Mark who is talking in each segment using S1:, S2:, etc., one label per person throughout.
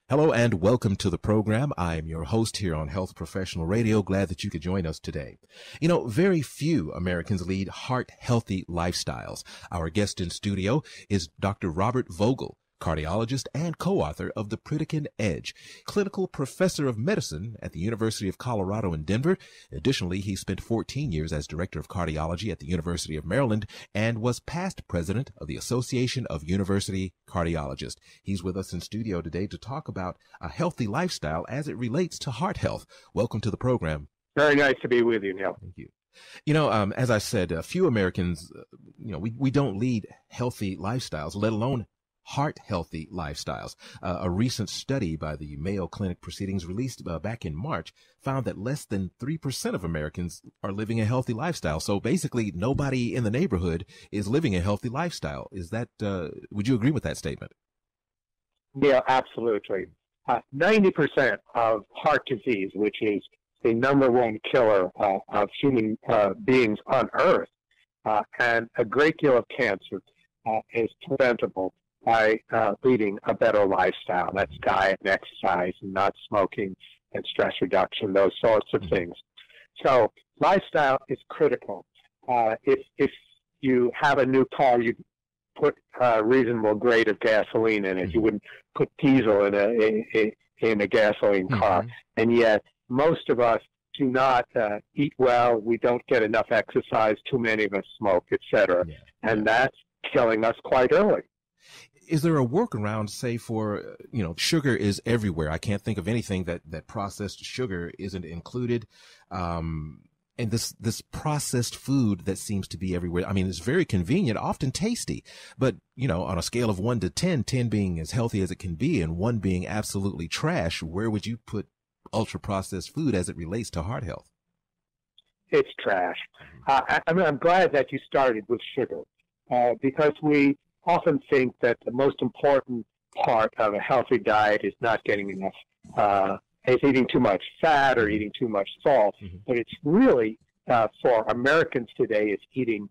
S1: Hello and welcome to the program. I am your host here on Health Professional Radio. Glad that you could join us today. You know, very few Americans lead heart-healthy lifestyles. Our guest in studio is Dr. Robert Vogel, cardiologist and co-author of The Pritikin Edge, clinical professor of medicine at the University of Colorado in Denver. Additionally, he spent 14 years as director of cardiology at the University of Maryland and was past president of the Association of University Cardiologists. He's with us in studio today to talk about a healthy lifestyle as it relates to heart health. Welcome to the program.
S2: Very nice to be with you, Neil.
S1: Thank you. You know, as I said, a few Americans, we don't lead healthy lifestyles, let alone heart-healthy lifestyles. A recent study by the Mayo Clinic Proceedings released back in March found that less than 3% of Americans are living a healthy lifestyle. So basically, nobody in the neighborhood is living a healthy lifestyle. Is that, would you agree with that statement?
S2: Yeah, absolutely. 90% of heart disease, which is the number one killer of human beings on Earth, and a great deal of cancer is preventable by leading a better lifestyle. That's diet and exercise and not smoking and stress reduction, those sorts of things. So lifestyle is critical. If you have a new car, you put a reasonable grade of gasoline in it. You wouldn't put diesel in a gasoline car. And yet most of us do not eat well. We don't get enough exercise. Too many of us smoke, etc. And that's killing us quite early.
S1: Is there a workaround, say, for, sugar is everywhere. I can't think of anything that processed sugar isn't included. And this processed food that seems to be everywhere. I mean, it's very convenient, often tasty, but, on a scale of 1 to 10, 10 being as healthy as it can be and 1 being absolutely trash, where would you put ultra processed food as it relates to heart health?
S2: It's trash. I'm glad that you started with sugar, because we often think that the most important part of a healthy diet is not getting enough, is eating too much fat or eating too much salt, but it's really, for Americans today, it's eating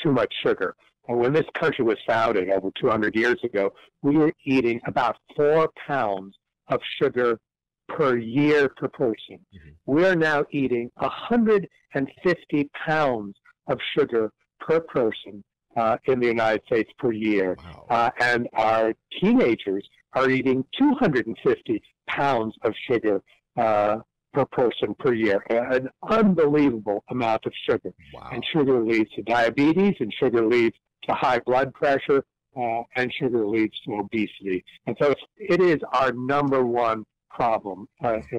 S2: too much sugar. And when this country was founded over 200 years ago, we were eating about 4 pounds of sugar per year per person. We're now eating 150 pounds of sugar per person in the United States per year.
S1: Wow.
S2: And our teenagers are eating 250 pounds of sugar per person per year, an unbelievable amount of sugar.
S1: Wow.
S2: And sugar leads to diabetes, and sugar leads to high blood pressure, and sugar leads to obesity. And so it is our number one problem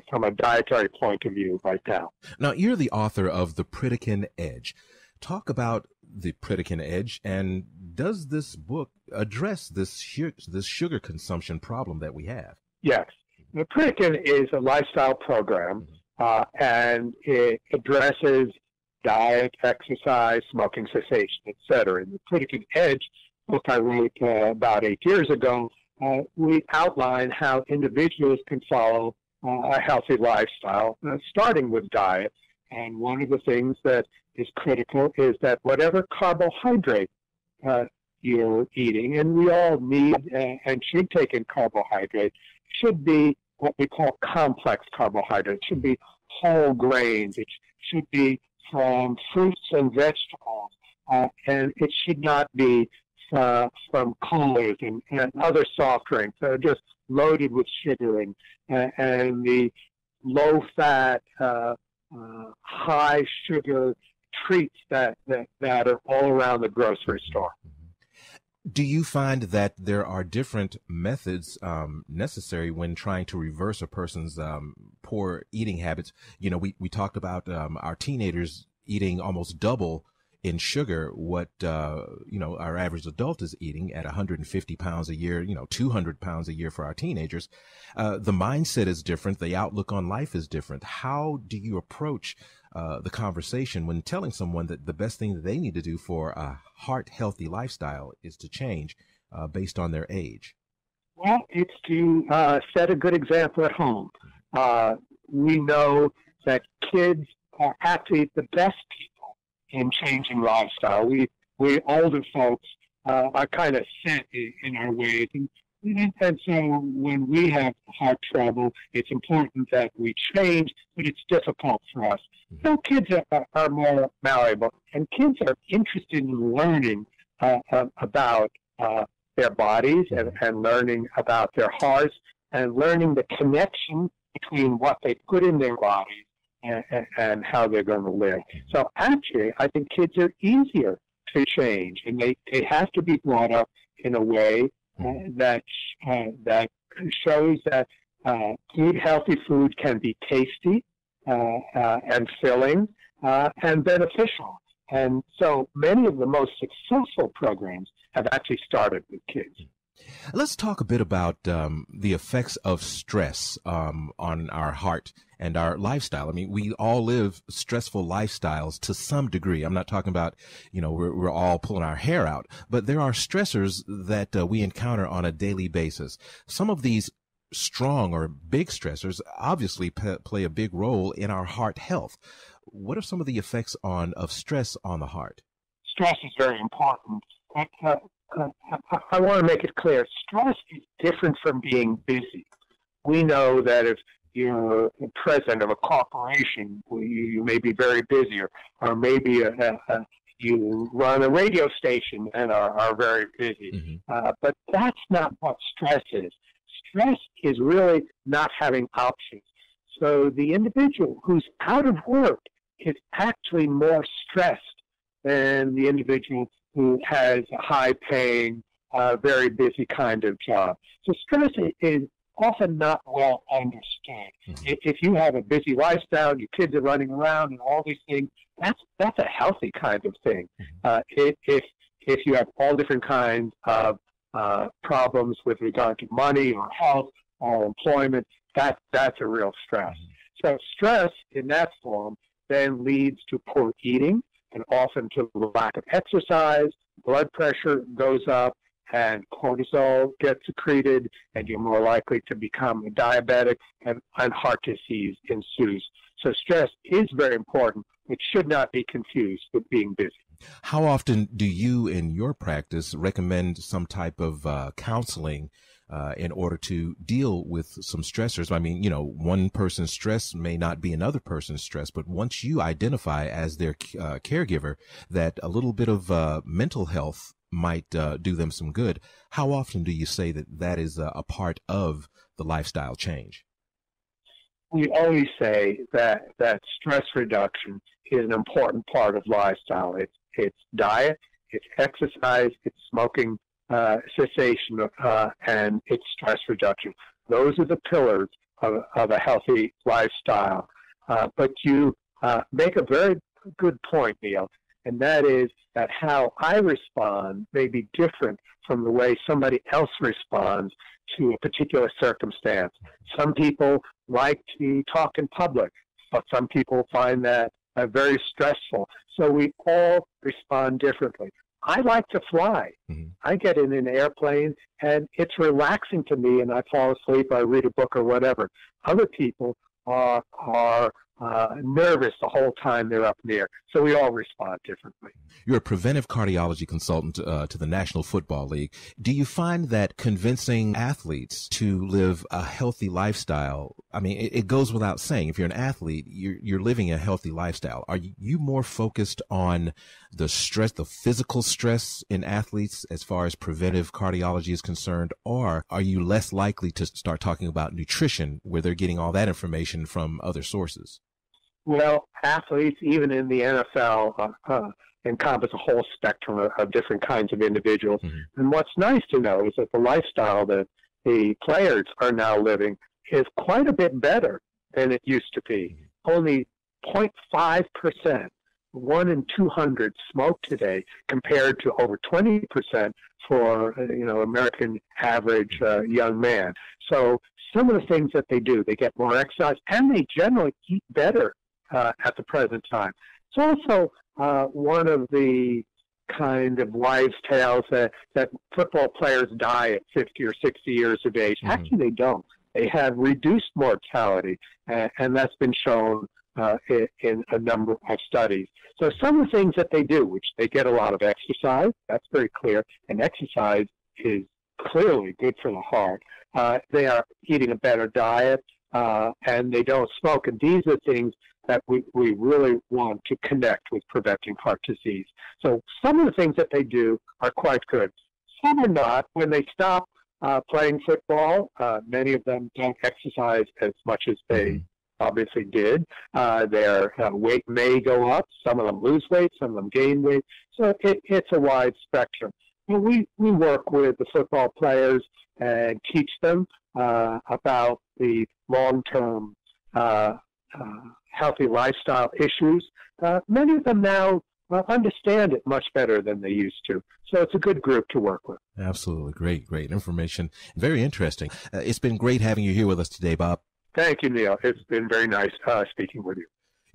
S2: from a dietary point of view right now.
S1: Now, you're the author of The Pritikin Edge. Talk about The Pritikin Edge, and does this book address this sugar consumption problem that we have?
S2: Yes. The Pritikin is a lifestyle program, and it addresses diet, exercise, smoking cessation, etc. In The Pritikin Edge book I wrote about 8 years ago, we outline how individuals can follow a healthy lifestyle, starting with diet. And one of the things that is critical is that whatever carbohydrate you're eating, and we all need and should take in carbohydrate, should be what we call complex carbohydrates. It should be whole grains. It should be from fruits and vegetables. And it should not be from colas and other soft drinks that are just loaded with sugar and the low-fat, high-sugar treats that are all around the grocery store.
S1: Do you find that there are different methods necessary when trying to reverse a person's poor eating habits? We talked about our teenagers eating almost double in sugar what our average adult is eating at 150 pounds a year, 200 pounds a year for our teenagers. The mindset is different. The outlook on life is different. How do you approach the conversation when telling someone that the best thing that they need to do for a heart healthy lifestyle is to change based on their age?
S2: Well, it's to set a good example at home. We know that kids are actually the best people in changing lifestyle. We older folks are kind of set in our ways, and And so when we have heart trouble, it's important that we change, but it's difficult for us. So kids are more malleable, and kids are interested in learning about their bodies and learning about their hearts and learning the connection between what they put in their bodies and how they're going to live. So actually, I think kids are easier to change, and they have to be brought up in a way that shows that good, healthy food can be tasty and filling and beneficial. And so many of the most successful programs have actually started with kids.
S1: Let's talk a bit about the effects of stress on our heart and our lifestyle. I mean, we all live stressful lifestyles to some degree. I'm not talking about, we're all pulling our hair out, but there are stressors that we encounter on a daily basis. Some of these strong or big stressors obviously play a big role in our heart health. What are some of the effects of stress on the heart?
S2: Stress is very important. I want to make it clear, stress is different from being busy. We know that if you're president of a corporation, you may be very busy, or maybe you run a radio station and are very busy. But that's not what stress is. Stress is really not having options. So the individual who's out of work is actually more stressed than the individual who has a high-paying, very busy kind of job. So stress is often not well understood. If you have a busy lifestyle, your kids are running around and all these things, that's a healthy kind of thing. If you have all different kinds of problems with regard to money or health or employment, that's a real stress. So stress in that form then leads to poor eating, and often to lack of exercise. Blood pressure goes up, and cortisol gets secreted, and you're more likely to become a diabetic, and heart disease ensues. So stress is very important. It should not be confused with being busy.
S1: How often do you, in your practice, recommend some type of counseling in order to deal with some stressors? I mean, one person's stress may not be another person's stress, but once you identify as their caregiver that a little bit of mental health might do them some good, how often do you say that is a part of the lifestyle change?
S2: We always say that stress reduction is an important part of lifestyle. It's diet, it's exercise, it's smoking cessation, and it's stress reduction. Those are the pillars of a healthy lifestyle. But you make a very good point, Neil, and that is that how I respond may be different from the way somebody else responds to a particular circumstance. Some people like to talk in public, but some people find that very stressful. So we all respond differently. I like to fly. I get in an airplane, and it's relaxing to me, and I fall asleep, I read a book or whatever. Other people are nervous the whole time they're up in the air. So we all respond differently.
S1: You're a preventive cardiology consultant to the National Football League. Do you find that convincing athletes to live a healthy lifestyle, I mean, it goes without saying, if you're an athlete, you're living a healthy lifestyle. Are you more focused on the stress, the physical stress in athletes as far as preventive cardiology is concerned, or are you less likely to start talking about nutrition where they're getting all that information from other sources?
S2: Well, athletes, even in the NFL, encompass a whole spectrum of different kinds of individuals. And what's nice to know is that the lifestyle that the players are now living is quite a bit better than it used to be. Only 0.5%, 1 in 200 smoke today, compared to over 20% for American average young man. So some of the things that they do, they get more exercise, and they generally eat better at the present time. It's also one of the kind of wives' tales that football players die at 50 or 60 years of age. Actually, they don't. They have reduced mortality, and that's been shown in a number of studies. So some of the things that they do, which they get a lot of exercise, that's very clear, and exercise is clearly good for the heart. They are eating a better diet, and they don't smoke. And these are things that we really want to connect with preventing heart disease. So some of the things that they do are quite good. Some are not. When they stop playing football, many of them don't exercise as much as they obviously did. Their weight may go up. Some of them lose weight. Some of them gain weight. So it's a wide spectrum. And we work with the football players and teach them about the long-term healthy lifestyle issues. Many of them now understand it much better than they used to. So it's a good group to work with.
S1: Absolutely. Great information. Very interesting. It's been great having you here with us today, Bob.
S2: Thank you, Neil. It's been very nice speaking with you.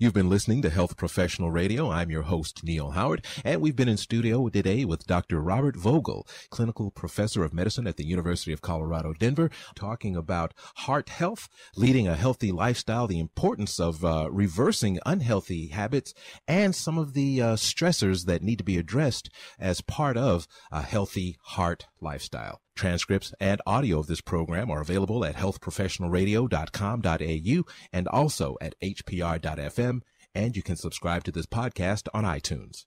S1: You've been listening to Health Professional Radio. I'm your host, Neil Howard, and we've been in studio today with Dr. Robert Vogel, clinical professor of medicine at the University of Colorado, Denver, talking about heart health, leading a healthy lifestyle, the importance of reversing unhealthy habits, and some of the stressors that need to be addressed as part of a healthy heart lifestyle. Transcripts and audio of this program are available at healthprofessionalradio.com.au and also at hpr.fm, and you can subscribe to this podcast on iTunes.